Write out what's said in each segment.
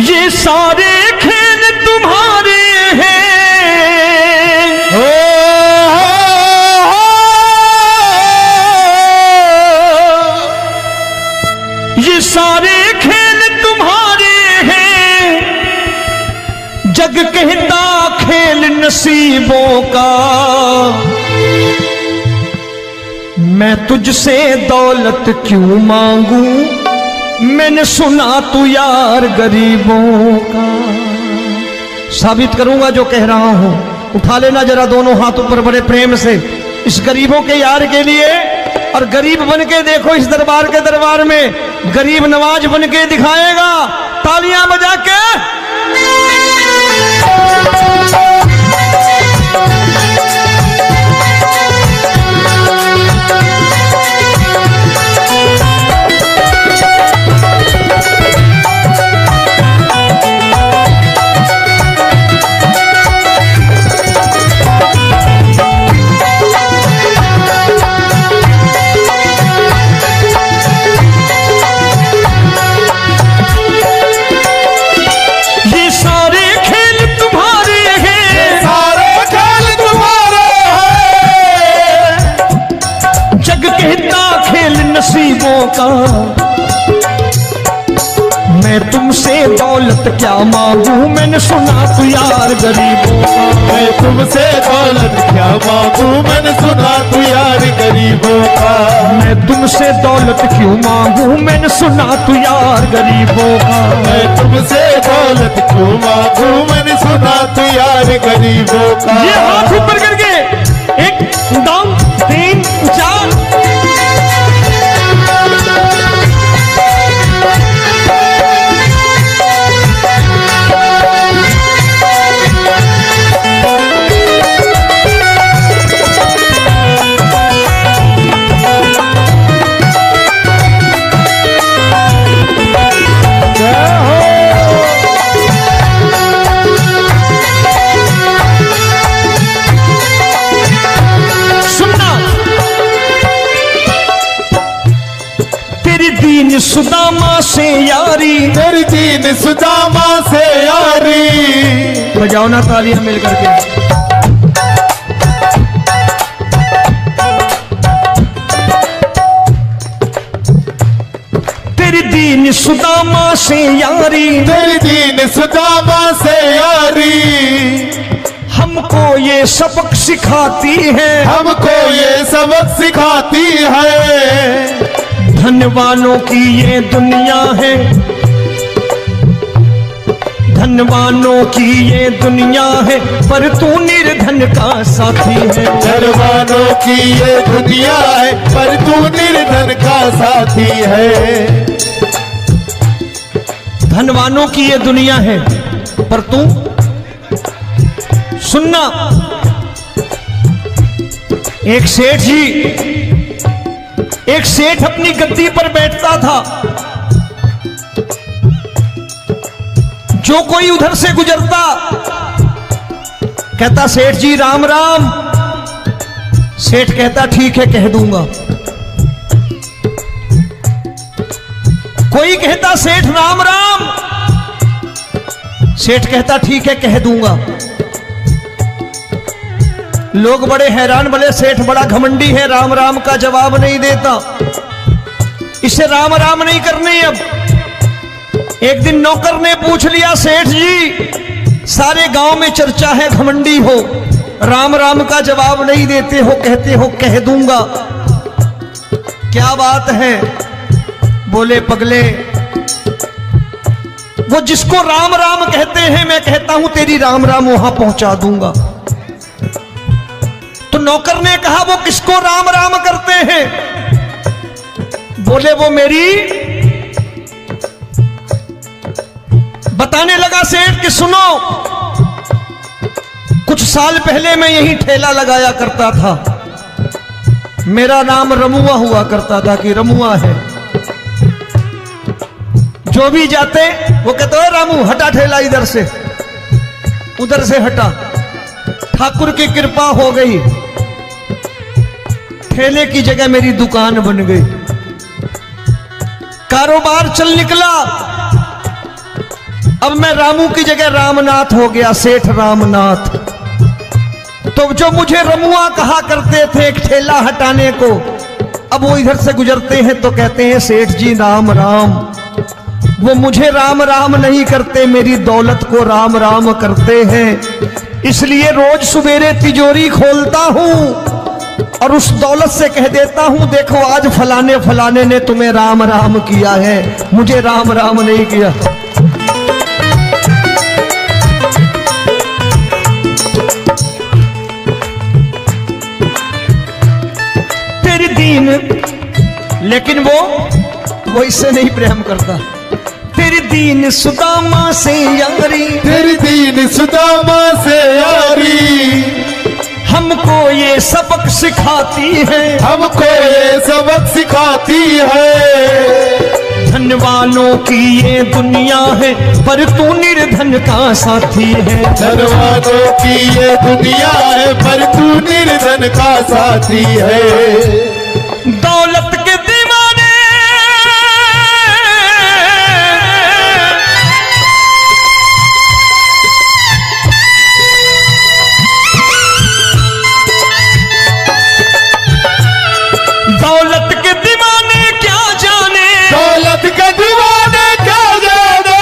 ये सारे खेल तुम्हारे हैं, ये सारे खेल तुम्हारे हैं, जग कहता खेल नसीबों का। मैं तुझसे दौलत क्यों मांगू, मैंने सुना तू यार गरीबों का। साबित करूंगा जो कह रहा हूं। उठा लेना जरा दोनों हाथ ऊपर बड़े प्रेम से इस गरीबों के यार के लिए। और गरीब बन के देखो इस दरबार के दरबार में गरीब नवाज बन के दिखाएगा, तालियां बजा के। नसीबों का मैं तुमसे दौलत क्या मांगू, मैंने सुना तू यार गरीबों का। मैं तुमसे दौलत क्या मांगू, मैंने सुना तू यार गरीबों का। मैं तुमसे दौलत क्यों मांगू, मैंने सुना तू यार गरीबों का। मैं तुमसे दौलत क्यों मांगू, मैंने सुना तू यार गरीबों का। ये हाथ ऊपर करके 1 2 3 4। दीन सुदामा से यारी, तेरी दीन सुदामा से यारी। बजाओ ना तालियां मिल करके। तेरी दीन सुदामा से यारी, तेरी दीन सुदामा से यारी। हमको ये सबक सिखाती है, हमको ये सबक सिखाती है। धनवानों की ये दुनिया है, धनवानों की ये दुनिया है, पर तू निर्धन का साथी है। धनवानों की ये दुनिया है, पर तू निर्धन का साथी है। धनवानों की ये दुनिया है, पर तू सुनना। एक सेठ अपनी गद्दी पर बैठता था। जो कोई उधर से गुजरता कहता सेठ जी राम राम। सेठ कहता ठीक है कह दूंगा। कोई कहता सेठ राम राम। सेठ कहता ठीक है कह दूंगा। लोग बड़े हैरान, बोले सेठ बड़ा घमंडी है, राम राम का जवाब नहीं देता, इसे राम राम नहीं करने। अब एक दिन नौकर ने पूछ लिया सेठ जी सारे गांव में चर्चा है घमंडी हो, राम राम का जवाब नहीं देते हो, कहते हो कह दूंगा, क्या बात है? बोले पगले वो जिसको राम राम कहते हैं मैं कहता हूं तेरी राम राम वहां पहुंचा दूंगा। तो नौकर ने कहा वो किसको राम राम करते हैं? बोले वो मेरी। बताने लगा सेठ कि सुनो, कुछ साल पहले मैं यही ठेला लगाया करता था, मेरा नाम रमुआ हुआ करता था कि रमुआ है। जो भी जाते वो कहते हो रामू हटा ठेला इधर से, उधर से हटा। ठाकुर की कृपा हो गई, ठेले की जगह मेरी दुकान बन गई, कारोबार चल निकला। अब मैं रामू की जगह रामनाथ हो गया, सेठ रामनाथ। तो जो मुझे रमुआ कहा करते थे एक ठेला हटाने को, अब वो इधर से गुजरते हैं तो कहते हैं सेठ जी राम राम। वो मुझे राम राम नहीं करते, मेरी दौलत को राम राम करते हैं। इसलिए रोज सवेरे तिजोरी खोलता हूं और उस दौलत से कह देता हूं देखो आज फलाने फलाने ने तुम्हें राम राम किया है, मुझे राम राम नहीं किया। तेरी दीन, लेकिन वो इससे नहीं प्रेम करता। तेरी दीन सुदामा से यारी, तेरी दीन सुदामा से यारी, हमको ये सबक सिखाती है, हमको ये सबक सिखाती है। धन वालों की ये दुनिया है पर तू निर्धन का साथी है। धन वालों की ये दुनिया है पर तू निर्धन का साथी है। दौलत के दीवाने दौलत के दीवाने क्या जाने, दौलत के दीवाने क्या जाने,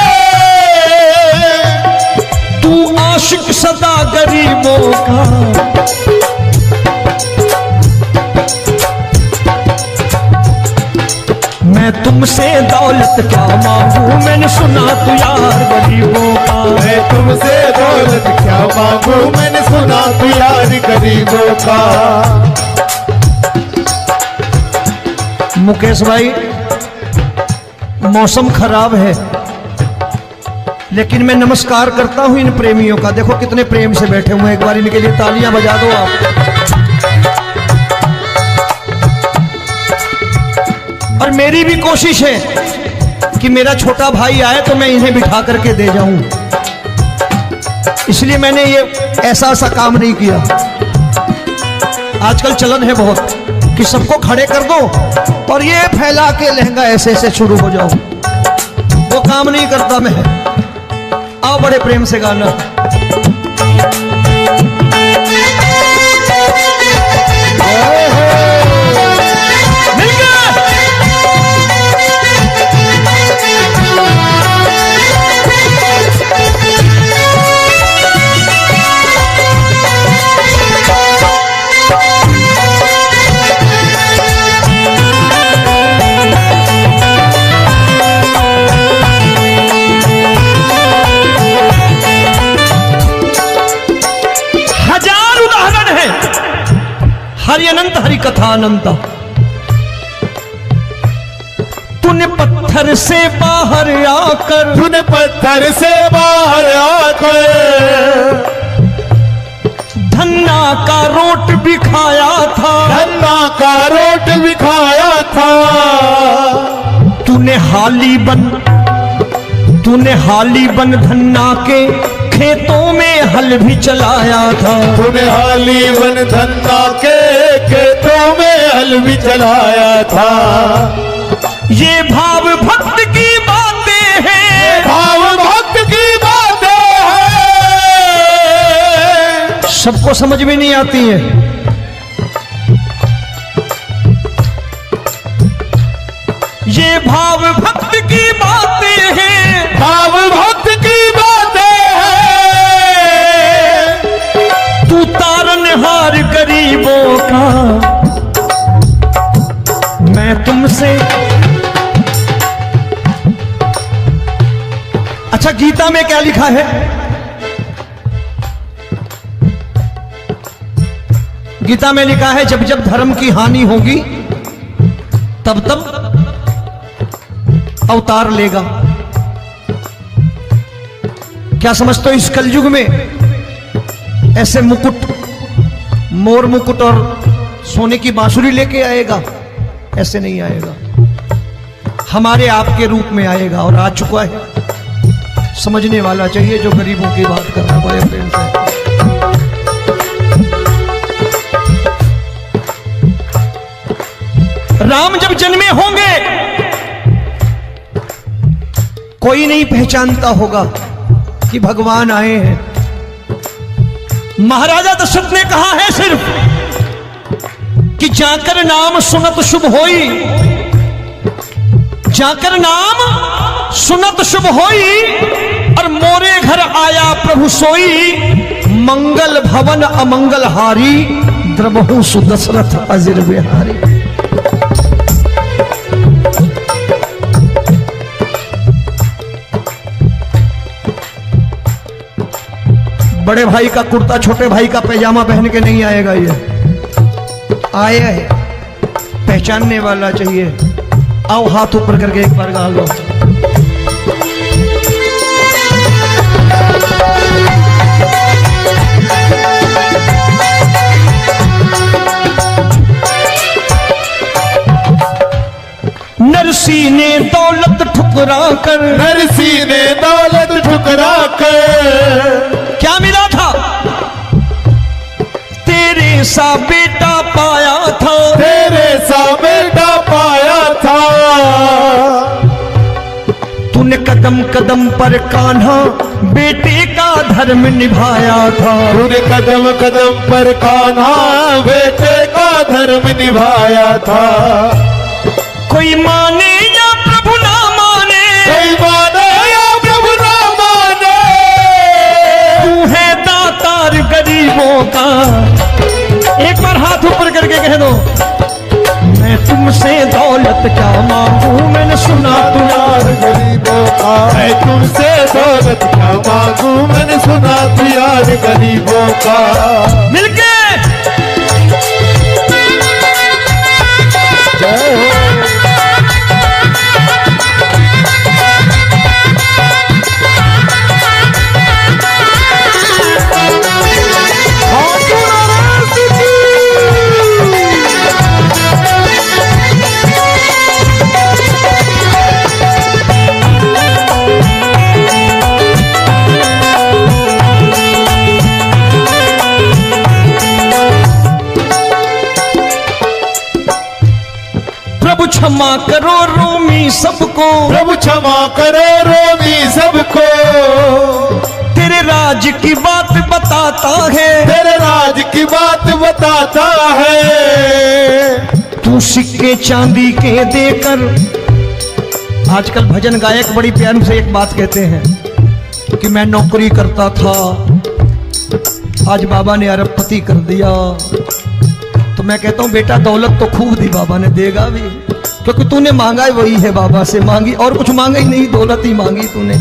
तू आशिक सदा गरीबों का। मैं तुमसे दौलत क्या मांगू, मैंने सुना तू यार गरीबों का। मैं तुमसे दौलत क्या मांगू, मैंने सुना तू यार गरीबों का। मुकेश भाई मौसम खराब है, लेकिन मैं नमस्कार करता हूं इन प्रेमियों का। देखो कितने प्रेम से बैठे हुए हैं, एक बार इनके लिए तालियां बजा दो आप। और मेरी भी कोशिश है कि मेरा छोटा भाई आए तो मैं इन्हें बिठा करके दे जाऊं, इसलिए मैंने ये ऐसा काम नहीं किया। आजकल चलन है बहुत कि सबको खड़े कर दो और ये फैला के लहंगा ऐसे ऐसे शुरू हो जाओ, वो काम नहीं करता मैं। आओ बड़े प्रेम से गाना। हरि अनंत हरि कथा अनंत। तूने पत्थर से बाहर आकर, तूने पत्थर से बाहर आकर धन्ना का रोट भी खाया था, धन्ना का रोट भी खाया था। तूने हाली बन धन्ना के खेतों में हल भी चलाया था। तूने हाली बन धन्ना के खेतों में हल भी चलाया था। ये भाव भक्त की बातें हैं, भाव भक्त की बातें हैं, सबको समझ में नहीं आती है। ये भाव भक्त की बातें हैं, भाव भक्त की बातें हैं। तू तारनहार गरीबों का, मैं तुमसे। अच्छा गीता में क्या लिखा है? गीता में लिखा है जब जब धर्म की हानि होगी तब तब अवतार लेगा। क्या समझते हो इस कलयुग में ऐसे मुकुट, मोर मुकुट और सोने की बांसुरी लेके आएगा? ऐसे नहीं आएगा, हमारे आपके रूप में आएगा और आ चुका है। समझने वाला चाहिए जो गरीबों की बात कर रहा है बड़े प्रेम से। राम जब जन्मे होंगे कोई नहीं पहचानता होगा, कि भगवान आए हैं। महाराजा दशरथ ने कहा है सिर्फ कि जाकर नाम सुनत शुभ होई, जाकर नाम सुनत शुभ होई, और मोरे घर आया प्रभु सोई, मंगल भवन अमंगल हारी, द्रबहु सुदशरथ अजिर बिहारी। बड़े भाई का कुर्ता छोटे भाई का पैजामा पहन के नहीं आएगा, ये आया है पहचानने वाला चाहिए। आओ हाथ ऊपर करके एक बार गा लो। नरसी ने दौलत ठुकरा कर, नरसी ने दौलत ठुकरा कर, क्या मिला था? तेरे सा बेटा पाया था, तेरे सा बेटा पाया था। तूने कदम कदम पर कान्हा बेटे का धर्म निभाया था, तूने कदम कदम पर कान्हा बेटे का धर्म निभाया था। कोई माने या प्रभु ना माने, कोई माने या प्रभु ना माने, तू है दातार गरीबों का। एक बार हाथ ऊपर करके कह दो, मैं तुमसे दौलत क्या मांगू, मैंने सुना तू यार गरीबों का। मैं तुमसे दौलत क्या मांगू, मैंने सुना तू यार गरीबों का। मिलके जय हो। प्रभु क्षमा करो रोमी सबको, प्रभु क्षमा करो रोमी सबको। तेरे राज की बात बताता है, तेरे राज की बात बताता है। तू सिक्के चांदी के देकर। आजकल भजन गायक बड़ी प्यार से एक बात कहते हैं कि मैं नौकरी करता था, आज बाबा ने अरबपति कर दिया। तो मैं कहता हूं बेटा दौलत तो खूब दी बाबा ने, देगा भी, क्योंकि तूने मांगा ही वही है बाबा से, मांगी और कुछ मांगा ही नहीं, दौलत ही मांगी तूने।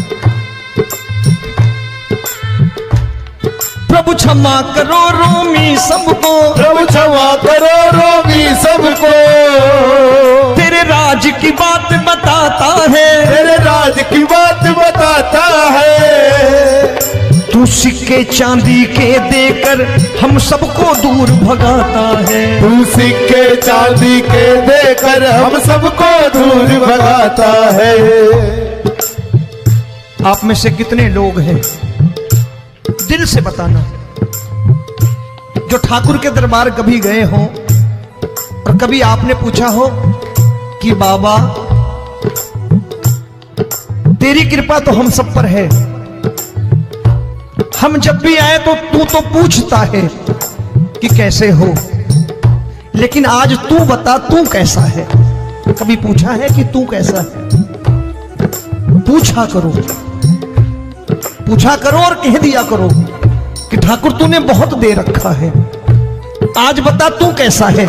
प्रभु क्षमा करो रोमी सबको, प्रभु क्षमा करो रोमी सबको। तेरे राज की बात बताता है, तेरे राज की बात बताता है। तू सिक्के चांदी के देकर हम सबको दूर भगाता है। तू सिक्के चांदी के देकर हम सबको दूर भगाता है। आप में से कितने लोग हैं, दिल से बताना, जो ठाकुर के दरबार कभी गए हो और कभी आपने पूछा हो कि बाबा तेरी कृपा तो हम सब पर है, हम जब भी आए तो तू तो पूछता है कि कैसे हो, लेकिन आज तू बता तू कैसा है। कभी पूछा है कि तू कैसा है? पूछा करो, पूछा करो और कह दिया करो कि ठाकुर तूने बहुत दे रखा है, आज बता तू कैसा है।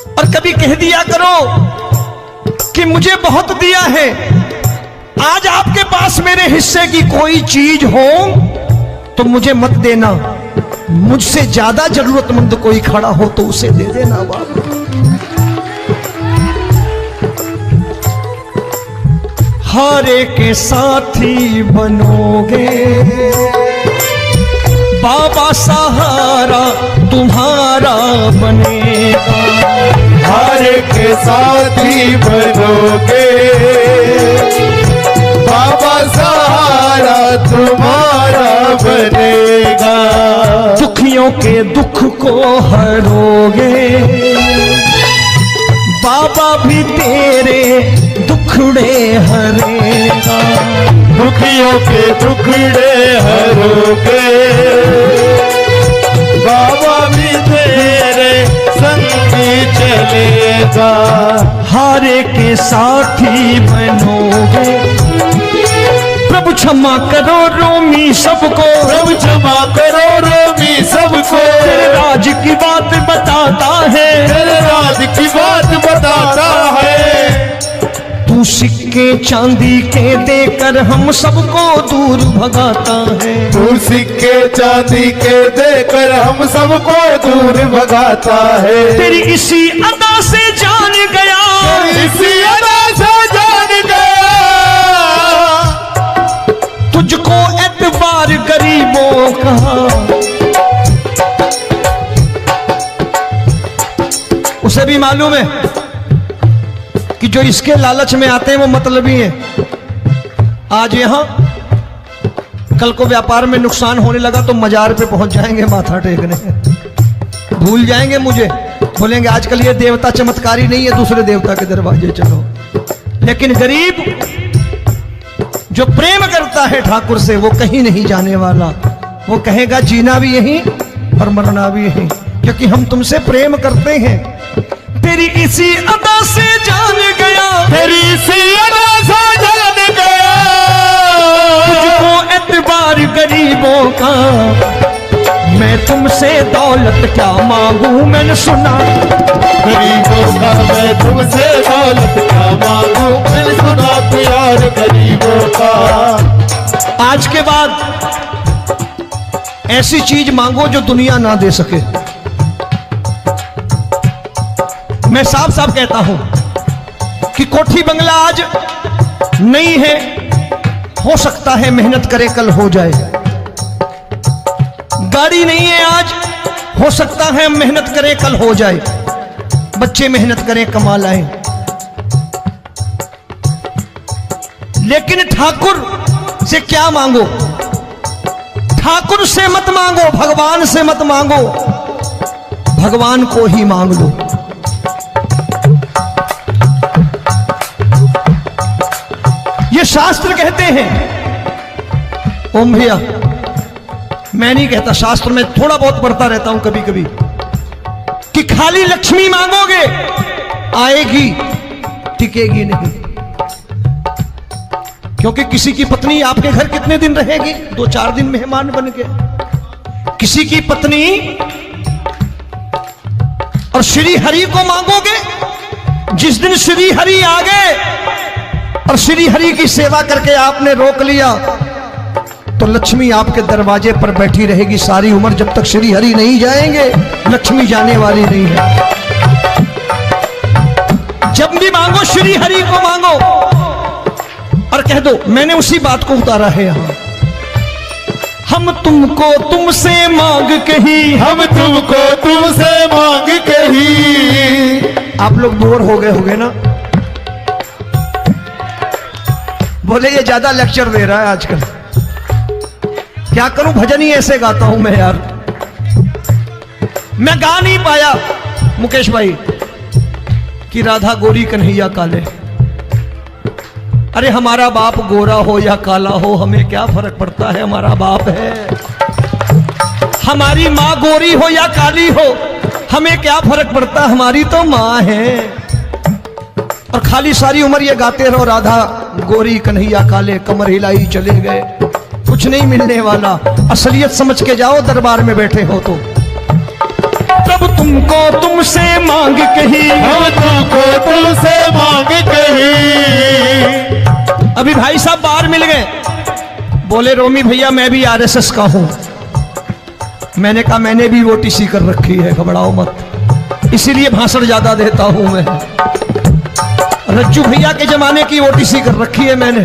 और कभी कह दिया करो कि मुझे बहुत दिया है, आज आपके पास मेरे हिस्से की कोई चीज हो तो मुझे मत देना, मुझसे ज्यादा जरूरतमंद कोई खड़ा हो तो उसे दे देना बाबा। हारे के साथी बनोगे बाबा, सहारा तुम्हारा बनेगा। हारे के साथी बनोगे बाबा, सहारा तुम्हारा बनेगा। दुखियों के दुख को हरोगे बाबा, भी तेरे दुखड़े हरेगा। के टुकड़े हरोगे, बाबा भी तेरे संगी चलेगा। हारे के साथी बनोगे, प्रभु क्षमा करो रोमी सबको, प्रभु क्षमा करो रोमी सबको। तेरे राज की बात बताता है, तेरे राज की बात बताता है। तू सिक्के चांदी के देकर हम सबको दूर भगाता है। तू सिक्के चांदी के देकर हम सबको दूर भगाता है। तेरी इसी अदा से जान गया, इसी अदा से जान गया, तुझको एतबार गरीबों का। उसे भी मालूम है कि जो इसके लालच में आते हैं वो मतलबी हैं। आज यहां कल को व्यापार में नुकसान होने लगा तो मजार पे पहुंच जाएंगे माथा टेकने, भूल जाएंगे मुझे, बोलेंगे आजकल ये देवता चमत्कारी नहीं है, दूसरे देवता के दरवाजे चलो। लेकिन गरीब जो प्रेम करता है ठाकुर से वो कहीं नहीं जाने वाला, वो कहेगा जीना भी यहीं और मरना भी यहीं, क्योंकि हम तुमसे प्रेम करते हैं। तेरी इसी अदा से जान गया, तेरी इसी अदा से जान गया, तुझको एतबार गरीबों का। मैं तुमसे दौलत क्या मांगू, मैंने सुना गरीबों का। मैं तुमसे दौलत क्या मांगू, मैंने सुना प्यार गरीबों का। आज के बाद ऐसी चीज मांगो जो दुनिया ना दे सके। मैं साफ साफ कहता हूं कि कोठी बंगला आज नहीं है, हो सकता है मेहनत करे कल हो जाए। गाड़ी नहीं है आज, हो सकता है मेहनत करें कल हो जाए। बच्चे मेहनत करें कमा लाएं, लेकिन ठाकुर से क्या मांगो? ठाकुर से मत मांगो, भगवान से मत मांगो, भगवान को ही मांग लो। ये शास्त्र कहते हैं, ओम भैया मैं नहीं कहता, शास्त्र में थोड़ा बहुत पढ़ता रहता हूं कभी कभी, कि खाली लक्ष्मी मांगोगे आएगी, टिकेगी नहीं। क्योंकि किसी की पत्नी आपके घर कितने दिन रहेगी? 2-4 दिन मेहमान बन के। किसी की पत्नी और श्री हरि को मांगोगे, जिस दिन श्री हरि आ गए और श्री हरि की सेवा करके आपने रोक लिया तो लक्ष्मी आपके दरवाजे पर बैठी रहेगी सारी उम्र। जब तक श्री हरि नहीं जाएंगे लक्ष्मी जाने वाली नहीं है। जब भी मांगो श्री हरि को मांगो और कह दो मैंने उसी बात को उतारा है यहां। हम तुमको तुमसे मांग कही, हम तुमको तुमसे मांग कही। आप लोग बोर हो गए होंगे ना, बोले ये ज्यादा लेक्चर दे रहा है आजकल। क्या करूं, भजन ही ऐसे गाता हूं मैं यार। मैं गा नहीं पाया मुकेश भाई कि राधा गोरी कन्हैया काले। अरे हमारा बाप गोरा हो या काला हो हमें क्या फर्क पड़ता है, हमारा बाप है। हमारी माँ गोरी हो या काली हो हमें क्या फर्क पड़ता, हमारी तो माँ है। और खाली सारी उम्र ये गाते रहो राधा गोरी कन्हैया काले, कमर हिलाई चले गए, कुछ नहीं मिलने वाला। असलियत समझ के जाओ दरबार में बैठे हो तो। तब तुमको तुमसे मांग कही, हम तुमको तुमसे मांग कही। अभी भाई साहब बाहर मिल गए, बोले रोमी भैया मैं भी आरएसएस का हूं। मैंने कहा मैंने भी ओटीसी कर रखी है, घबराओ मत, इसीलिए भाषण ज्यादा देता हूं मैं। रज्जू भैया के जमाने की ओटीसी कर रखी है मैंने।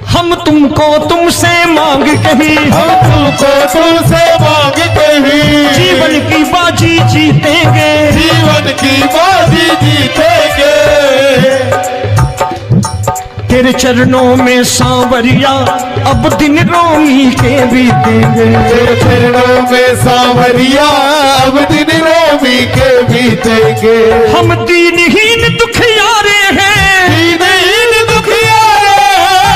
हम तुमको तुमसे मांग कही, हम तुमको तुमसे मांग कही। जीवन की बाजी जीतेंगे, जीवन की बाजी जीतेंगे। तेरे चरणों में सांवरिया अब दिन रोमी के बीतेंगे। तेरे चरणों में सांवरिया अब दिन रोमी के बीतेंगे। हम दीनहीन दुखियारे हैं, दीनहीन दुखियारे हैं।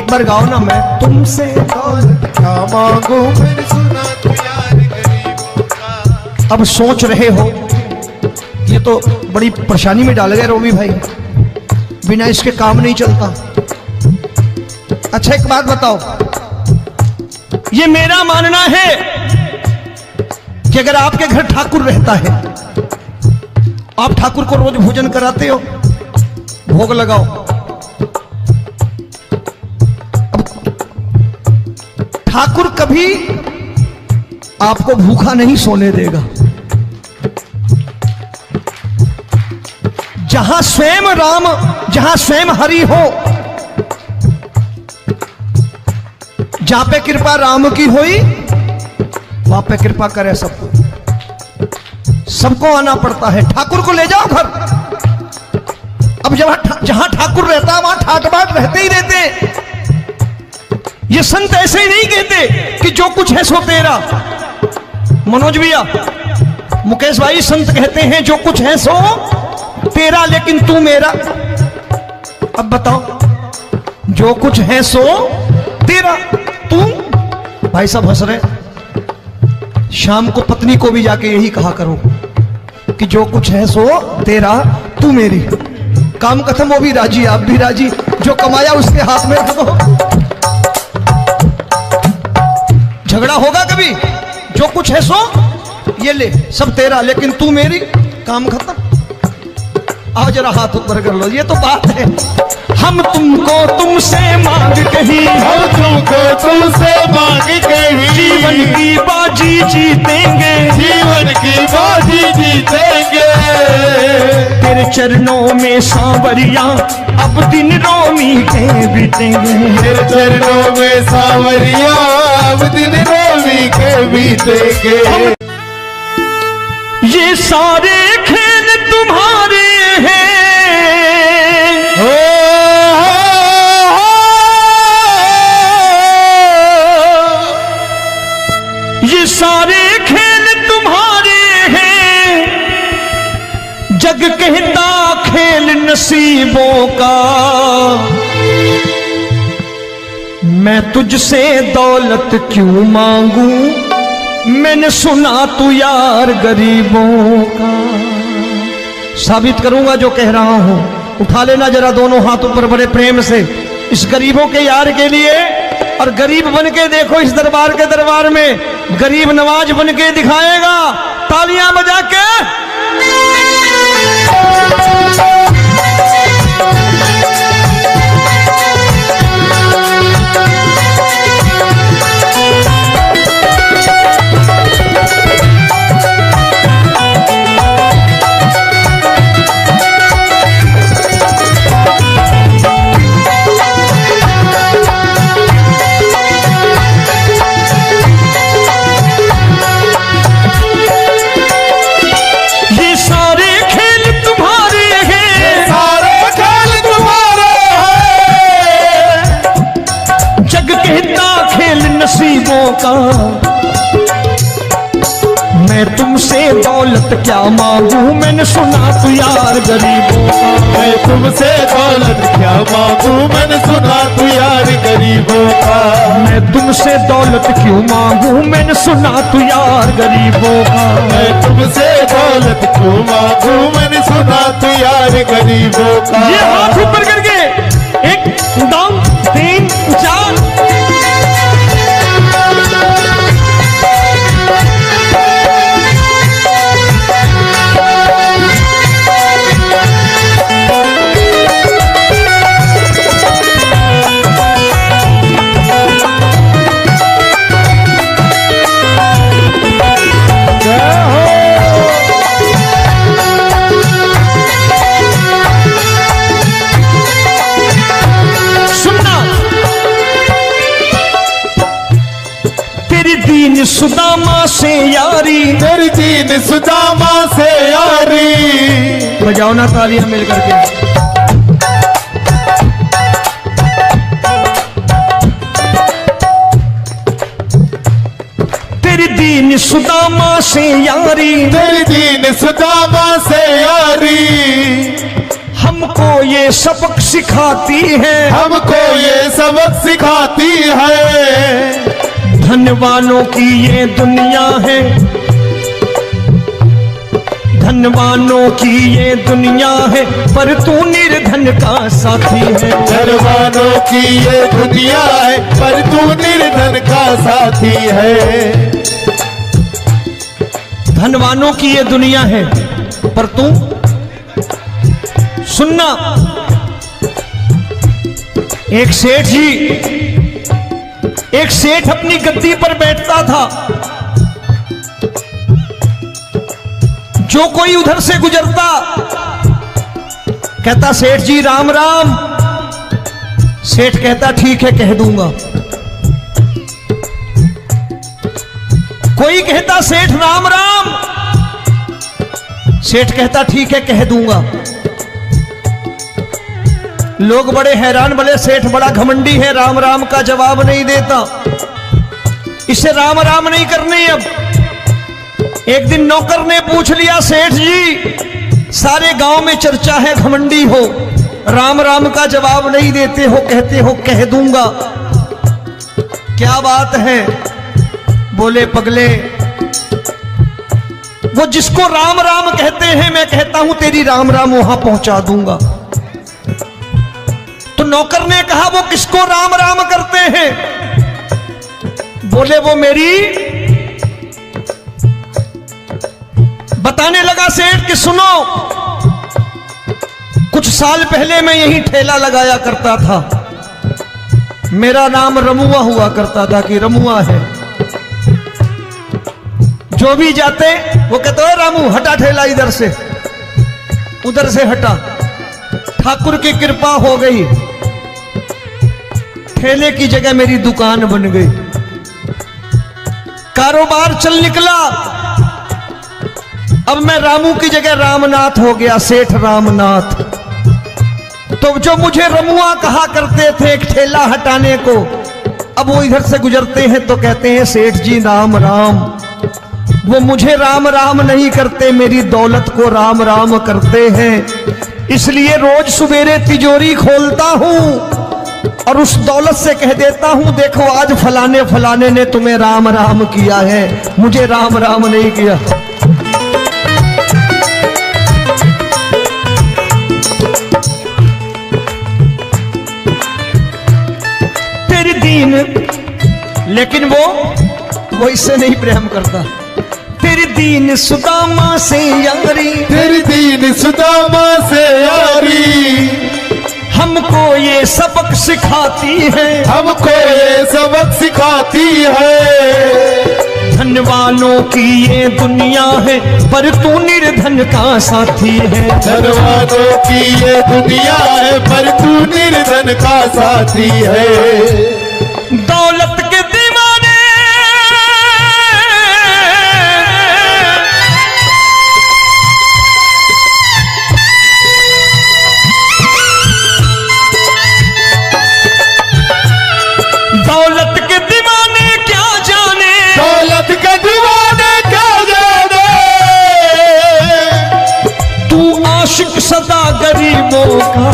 एक बार गाओ ना, मैं तुमसे दौलत क्या मांगू मैंने सुना तू यार गरीबों का। अब सोच रहे हो ये तो बड़ी परेशानी में डाल गए रोमी भाई, बिना इसके काम नहीं चलता। अच्छा एक बात बताओ, ये मेरा मानना है कि अगर आपके घर ठाकुर रहता है, आप ठाकुर को रोज भोजन कराते हो, भोग लगाओ, अब ठाकुर कभी आपको भूखा नहीं सोने देगा। जहां स्वयं राम, जहां स्वयं हरि हो, जहां पे कृपा राम की हुई वहां पे कृपा करे सबको, सबको आना पड़ता है। ठाकुर को ले जाओ घर। अब जहां ठाकुर रहता है वहां ठाट बाट रहते ही रहते। ये संत ऐसे ही नहीं कहते कि जो कुछ है सो तेरा। मनोज भैया, मुकेश भाई, संत कहते हैं जो कुछ है सो तेरा लेकिन तू मेरा। अब बताओ, जो कुछ है सो तेरा, तू। भाई साहब हंस रहे। शाम को पत्नी को भी जाके यही कहा करो कि जो कुछ है सो तेरा, तू मेरी। काम खत्म, वो भी राजी, आप भी राजी। जो कमाया उसके हाथ में रख दो। झगड़ा होगा कभी? जो कुछ है सो ये ले, सब तेरा लेकिन तू मेरी। काम खत्म। आओ जरा हाथ ऊपर कर लो, ये तो बात है। हम तुमको तुमसे मांग कहीं, हम तुमको तुमसे मांग कहीं, जीवन की बाजी जीतेंगे, जीवन की बाजी जीतेंगे। तेरे चरणों में सांवरिया अब दिन रोमी के बीतेंगे। तेरे चरणों में सांवरिया अब दिन रोमी के बीतेंगे। ये सारे खेल तुम्हारे हैं, ये सारे खेल तुम्हारे हैं। जग कहता खेल नसीबों का, मैं तुझसे दौलत क्यों मांगू, मैंने सुना तू यार गरीबों का। साबित करूंगा जो कह रहा हूं। उठा लेना जरा दोनों हाथ ऊपर बड़े प्रेम से इस गरीबों के यार के लिए। और गरीब बन के देखो इस दरबार के दरबार में, गरीब नवाज बन के दिखाएगा, तालियां बजा के। नसीबों का, मैं तुमसे दौलत क्या मांगू, मैंने सुना तू यार गरीबों का। मैं तुमसे दौलत क्या मांगू, मैंने सुना तू यार गरीबों का। मैं तुमसे दौलत क्यों मांगू, मैंने सुना तू यार गरीबों का। मैं तुमसे दौलत क्यों मांगू, मैंने सुना तू यार गरीबों का। ये हाथ ऊपर करके 1 2 3 4। दीन सुदामा से यारी, तेरी दीन सुदामा से यारी। बजाओ ना तालियां मिल करके। तेरी दीन सुदामा से यारी, तेरी दीन सुदामा से यारी। हम हमको ये सबक सिखाती है, हमको ये सबक सिखाती है। धनवानों की ये दुनिया है, धनवानों की ये दुनिया है, पर तू निर्धन का साथी है। धनवानों की ये दुनिया है, पर तू निर्धन का साथी है। धनवानों की ये दुनिया है, पर तू सुनना। एक सेठ जी, एक सेठ अपनी गद्दी पर बैठता था। जो कोई उधर से गुजरता कहता सेठ जी राम राम। सेठ कहता ठीक है कह दूंगा। कोई कहता सेठ राम राम। सेठ कहता ठीक है कह दूंगा। लोग बड़े हैरान, बोले सेठ बड़ा घमंडी है, राम राम का जवाब नहीं देता, इसे राम राम नहीं करने। अब एक दिन नौकर ने पूछ लिया सेठ जी सारे गांव में चर्चा है घमंडी हो, राम राम का जवाब नहीं देते हो, कहते हो कह दूंगा, क्या बात है? बोले पगले वो जिसको राम राम कहते हैं मैं कहता हूं तेरी राम राम वहां पहुंचा दूंगा। तो नौकर ने कहा वो किसको राम राम करते हैं? बोले वो मेरी। बताने लगा सेठ कि सुनो, कुछ साल पहले मैं यही ठेला लगाया करता था, मेरा नाम रमुआ हुआ करता था कि रमुआ है। जो भी जाते वो कहते हो रामू हटा ठेला इधर से, उधर से हटा। ठाकुर की कृपा हो गई, ठेले की जगह मेरी दुकान बन गई, कारोबार चल निकला। अब मैं रामू की जगह रामनाथ हो गया, सेठ रामनाथ। तो जो मुझे रमुआ कहा करते थे एक ठेला हटाने को, अब वो इधर से गुजरते हैं तो कहते हैं सेठ जी राम राम। वो मुझे राम राम नहीं करते, मेरी दौलत को राम राम करते हैं। इसलिए रोज सवेरे तिजोरी खोलता हूं और उस दौलत से कह देता हूं देखो आज फलाने फलाने ने तुम्हें राम राम किया है, मुझे राम राम नहीं किया। तेरी दीन, लेकिन वो इससे नहीं प्रेम करता। तेरी दीन सुदामा से यारी, तेरी दीन सुदामा से यारी, हमको ये सबक सिखाती है, हमको ये सबक सिखाती है। धनवानों की ये दुनिया है, पर तू निर्धन का साथी है। धनवानों की ये दुनिया है, पर तू निर्धन का साथी है। दौलत के दीवाने दौलत के दीवाने क्या जाने, दौलत के दीवाने क्या जाने, तू आशिक सदा गरीबों का।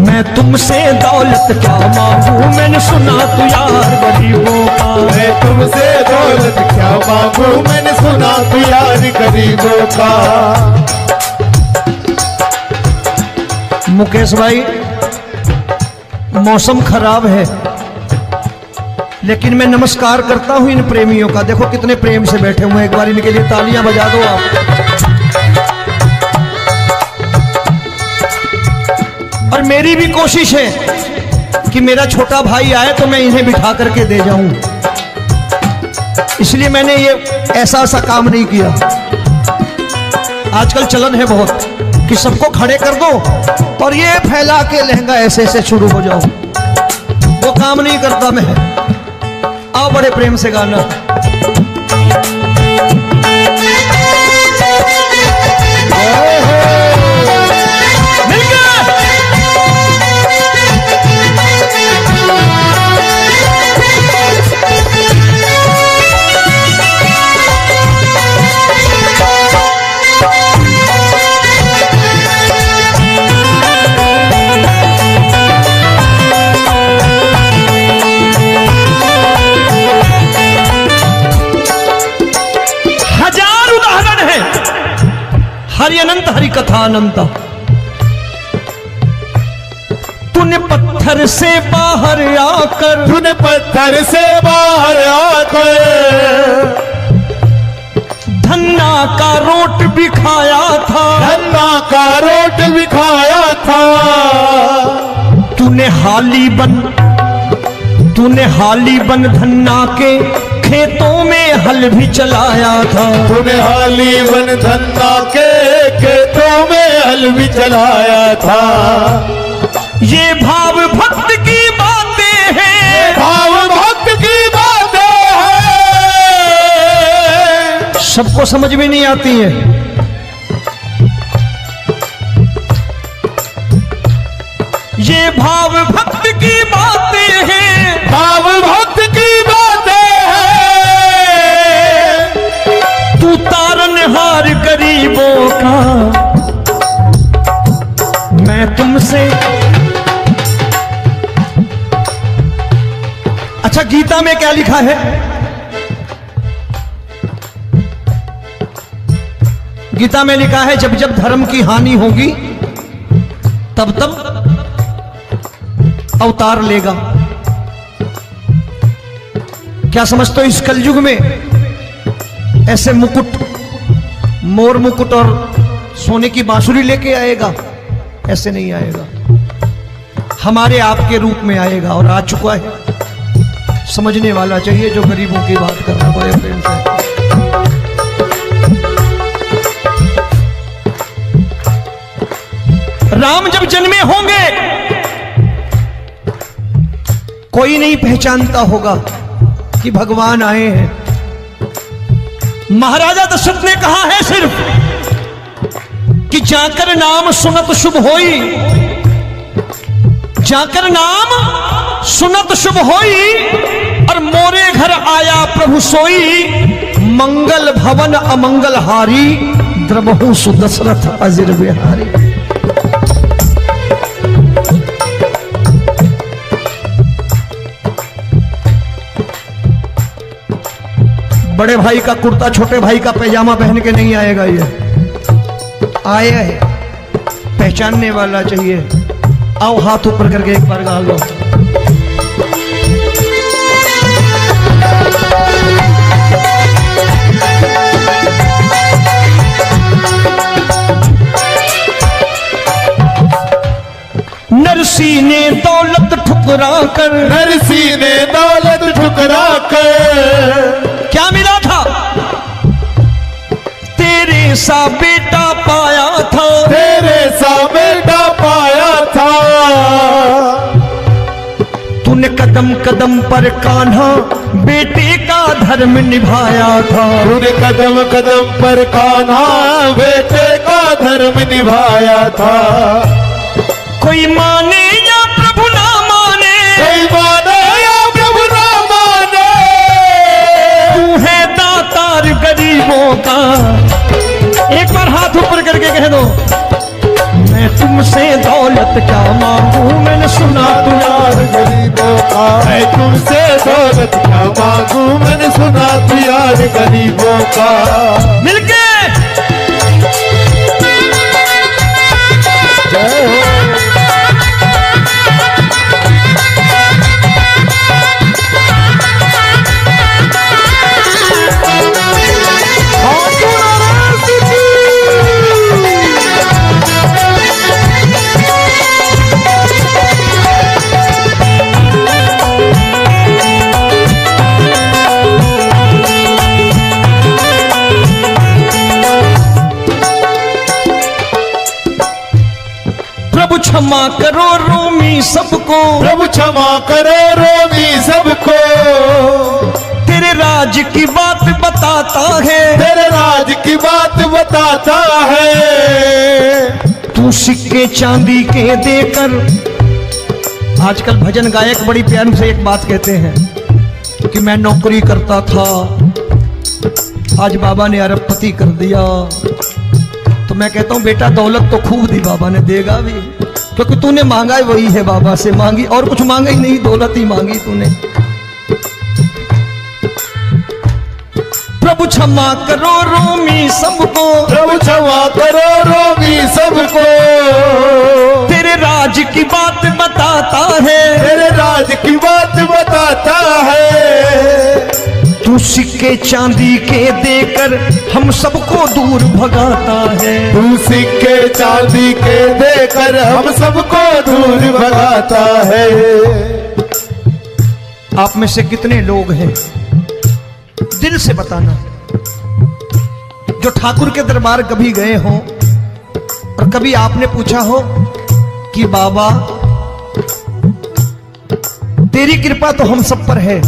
मैं तुमसे दौलत क्या मांगू, मैंने सुना तू यार गरीबों का। मैं तुमसे दौलत क्या मांगू, मैंने सुना तू यार गरीबों का। मुकेश भाई मौसम खराब है, लेकिन मैं नमस्कार करता हूं इन प्रेमियों का। देखो कितने प्रेम से बैठे हुए हैं, एक बार इनके लिए तालियां बजा दो आप। और मेरी भी कोशिश है कि मेरा छोटा भाई आए तो मैं इन्हें बिठा करके दे जाऊं, इसलिए मैंने ये ऐसा काम नहीं किया। आजकल चलन है बहुत कि सबको खड़े कर दो और ये फैला के लहंगा ऐसे ऐसे शुरू हो जाओ, वो काम नहीं करता मैं। आओ बड़े प्रेम से गाना। कथा अनंता। तूने पत्थर से बाहर आकर, तूने पत्थर से बाहर आकर धन्ना का रोट भी खाया था, धन्ना का रोट भी खाया था। तूने हाली बन धन्ना के खेतों में हल भी चलाया था। तूने हाली बन धन्ना के खेतों में हल भी चलाया था। ये भाव भक्त की बातें हैं, भाव भक्त की बातें हैं। सबको समझ में नहीं आती है। ये भाव भक्त की बातें हैं, भाव भक्त की बातें हैं। तू तारनहार गरीबों का, मैं तुमसे। अच्छा, गीता में क्या लिखा है? गीता में लिखा है जब जब धर्म की हानि होगी तब तब अवतार लेगा। क्या समझते हो इस कलयुग में ऐसे मुकुट, मोर मुकुट और सोने की बांसुरी लेके आएगा? ऐसे नहीं आएगा, हमारे आपके रूप में आएगा और आ चुका है। समझने वाला चाहिए जो गरीबों की बात कर रहा बड़े प्रेम से। राम जब जन्मे होंगे कोई नहीं पहचानता होगा कि भगवान आए हैं। महाराजा दशरथ ने कहा है सिर्फ कि जाकर नाम सुनत शुभ होई, जाकर नाम सुनत शुभ होई, और मोरे घर आया प्रभु सोई, मंगल भवन अमंगल हारी, द्रबहु सुदशरथ अजिर बिहारी। बड़े भाई का कुर्ता छोटे भाई का पैजामा पहन के नहीं आएगा, ये आया है, पहचानने वाला चाहिए। आओ हाथ ऊपर करके एक बार गा लो। नरसी ने दौलत ठुकरा कर, नरसी ने दौलत ठुकरा कर क्या मिला था? तेरे सा बेटा पाया था, तेरे सा बेटा पाया था। तूने कदम कदम पर कान्हा बेटे का धर्म निभाया था। तूने कदम कदम पर कान्हा बेटे का धर्म निभाया था। कोई माने या प्रभु ना माने, कोई माने या प्रभु ना माने, तू है दातार गरीबों का। एक बार हाथ ऊपर करके कह दो, मैं तुमसे दौलत क्या मांगू, मैंने सुना तू यार गरीबों का। मैं तुमसे दौलत क्या मांगू, मैंने सुना तू यार गरीबों का। मिलके जय हो। प्रभु क्षमा करो रोमी सबको, प्रभु क्षमा करो रोमी सबको। तेरे राज की बात बताता है, तेरे राज की बात बताता है। तू सिक्के चांदी के देकर। आजकल भजन गायक बड़ी प्यार से एक बात कहते हैं कि मैं नौकरी करता था, आज बाबा ने अरबपति कर दिया। तो मैं कहता हूं बेटा दौलत तो खूब दी बाबा ने, देगा भी, क्योंकि तूने मांगा है वही है बाबा से मांगी, और कुछ मांगा ही नहीं, दौलत ही मांगी तूने। प्रभु क्षमा करो रोमी सबको, प्रभु क्षमा करो रोमी सबको। तेरे राज की बात बताता है, तेरे राज की बात बताता है। तू सिक्के चांदी के देकर हम सबको दूर भगाता है। तू सिक्के चांदी के देकर हम सबको दूर भगाता है। आप में से कितने लोग हैं, दिल से बताना, जो ठाकुर के दरबार कभी गए हो और कभी आपने पूछा हो कि बाबा तेरी कृपा तो हम सब पर है,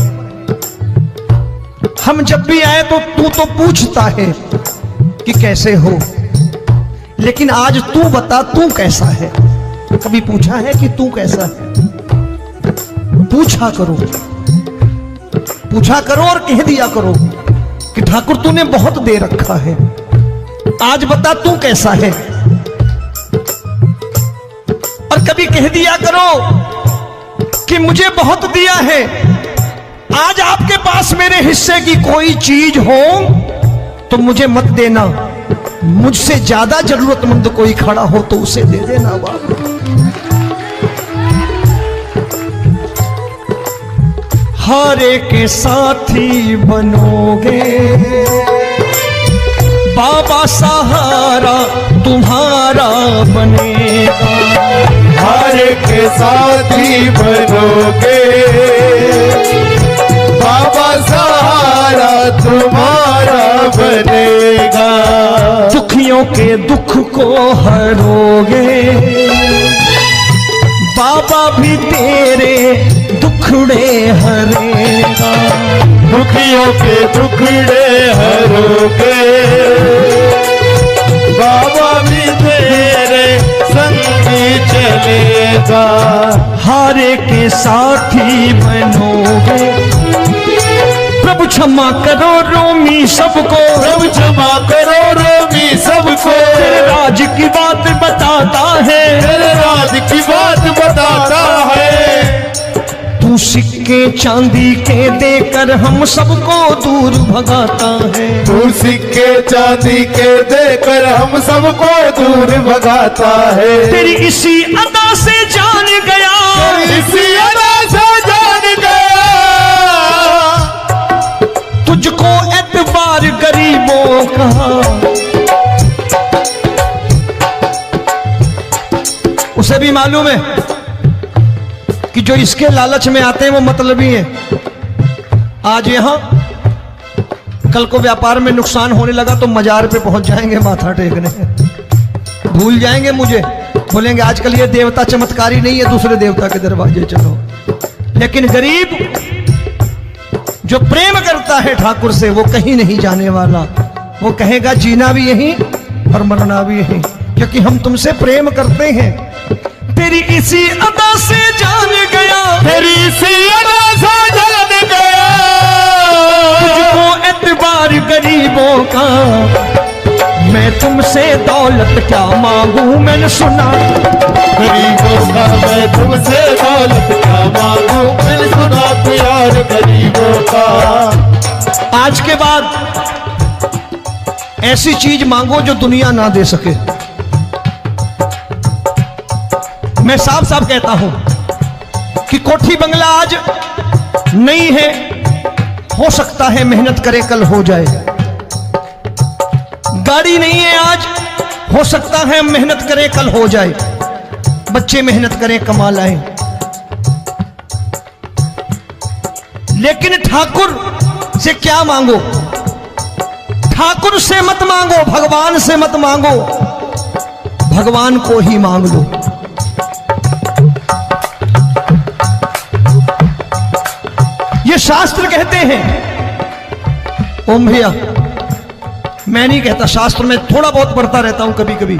हम जब भी आए तो तू तो पूछता है कि कैसे हो, लेकिन आज तू बता तू कैसा है। कभी पूछा है कि तू कैसा है? पूछा करो, पूछा करो और कह दिया करो कि ठाकुर तूने बहुत दे रखा है, आज बता तू कैसा है। और कभी कह दिया करो कि मुझे बहुत दिया है, आज आपके पास मेरे हिस्से की कोई चीज हो तो मुझे मत देना, मुझसे ज्यादा जरूरतमंद कोई खड़ा हो तो उसे दे देना बाबा। हारे के साथी बनोगे बाबा, सहारा तुम्हारा बनेगा। हारे के साथी बनोगे बाबा, सहारा तुम्हारा बनेगा। दुखियों के दुख को हरोगे बाबा, भी तेरे दुखड़े हरेगा। दुखियों के दुखड़े हरोगे बाबा, भी तेरे संगी चलेगा। हारे के साथी बनोगे, प्रभु क्षमा करो रोमी सबको, प्रभु क्षमा करो रोमी सबको। तेरे राज की बात बताता है, तेरे राज की बात बताता है। तू सिक्के चांदी के देकर हम सबको दूर भगाता है। तू सिक्के चांदी के देकर हम सबको दूर भगाता है। तेरी इसी अदा से जान गया, इसी अदा से जान गया, तुझको एतबार गरीबों का। उसे भी मालूम है कि जो इसके लालच में आते हैं वो मतलबी हैं। आज यहां कल को व्यापार में नुकसान होने लगा तो मजार पे पहुंच जाएंगे माथा टेकने, भूल जाएंगे मुझे, बोलेंगे आजकल ये देवता चमत्कारी नहीं है, दूसरे देवता के दरवाजे चलो। लेकिन गरीब जो प्रेम करता है ठाकुर से वो कहीं नहीं जाने वाला, वो कहेगा जीना भी यहीं और मरना भी यहीं, क्योंकि हम तुमसे प्रेम करते हैं। तेरी इसी अदा से जान गया, तेरी इसी अदा से जान गया, तुझको एतबार गरीबों का। मैं तुमसे दौलत क्या मांगू, मैंने सुना गरीबों का। मैं तुमसे दौलत क्या मांगू, मैंने सुना प्यार गरीबों का। आज के बाद ऐसी चीज मांगो जो दुनिया ना दे सके। मैं साफ साफ कहता हूं कि कोठी बंगला आज नहीं है, हो सकता है मेहनत करे कल हो जाए। गाड़ी नहीं है आज, हो सकता है मेहनत करे कल हो जाए। बच्चे मेहनत करें कमा लाएं, लेकिन ठाकुर से क्या मांगो? ठाकुर से मत मांगो, भगवान से मत मांगो, भगवान को ही मांग लो। ये शास्त्र कहते हैं, ओम भैया मैं नहीं कहता, शास्त्र में थोड़ा बहुत पढ़ता रहता हूं कभी कभी,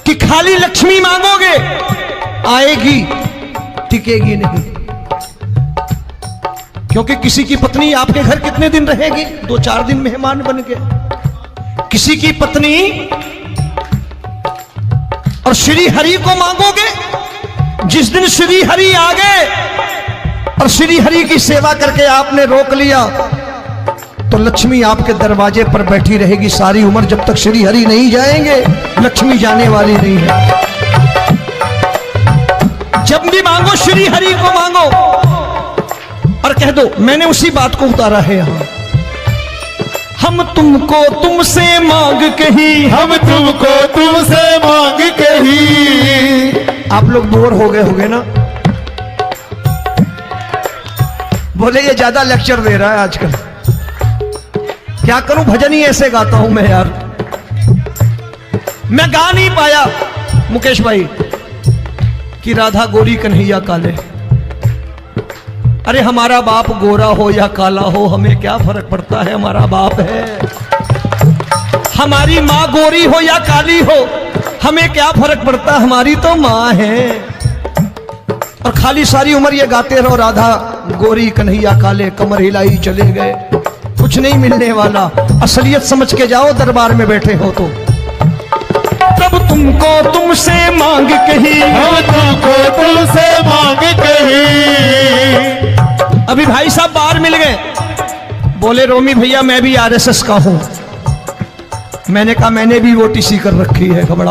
कि खाली लक्ष्मी मांगोगे आएगी, टिकेगी नहीं। क्योंकि किसी की पत्नी आपके घर कितने दिन रहेगी? 2-4 दिन मेहमान बन के। किसी की पत्नी और श्री हरि को मांगोगे, जिस दिन श्री हरि आ गए और श्री हरि की सेवा करके आपने रोक लिया, तो लक्ष्मी आपके दरवाजे पर बैठी रहेगी सारी उम्र, जब तक श्री हरि नहीं जाएंगे लक्ष्मी जाने वाली नहीं है। जब भी मांगो श्री हरि को मांगो और कह दो मैंने उसी बात को उतारा है यहां, हम तुमको तुमसे मांग कही, हम तुमको तुमसे मांग कही। आप लोग बोर हो गए होंगे ना, बोले ये ज्यादा लेक्चर दे रहा है आजकल, क्या करूं भजन ही ऐसे गाता हूं मैं यार। मैं गा नहीं पाया मुकेश भाई कि राधा गोरी कन्हैया काले। अरे हमारा बाप गोरा हो या काला हो हमें क्या फर्क पड़ता है, हमारा बाप है। हमारी माँ गोरी हो या काली हो हमें क्या फर्क पड़ता, हमारी तो माँ है। और खाली सारी उम्र ये गाते रहो राधा गोरी कन्हैया काले, कमर हिलाई चले गए, कुछ नहीं मिलने वाला। असलियत समझ के जाओ दरबार में बैठे हो तो। तब तुमको तुमसे मांग कही, हम तुमको तुमसे मांग कही। अभी भाई साहब बाहर मिल गए, बोले रोमी भैया मैं भी आरएसएस का हूं। मैंने कहा मैंने भी ओटीसी कर रखी है, घबरा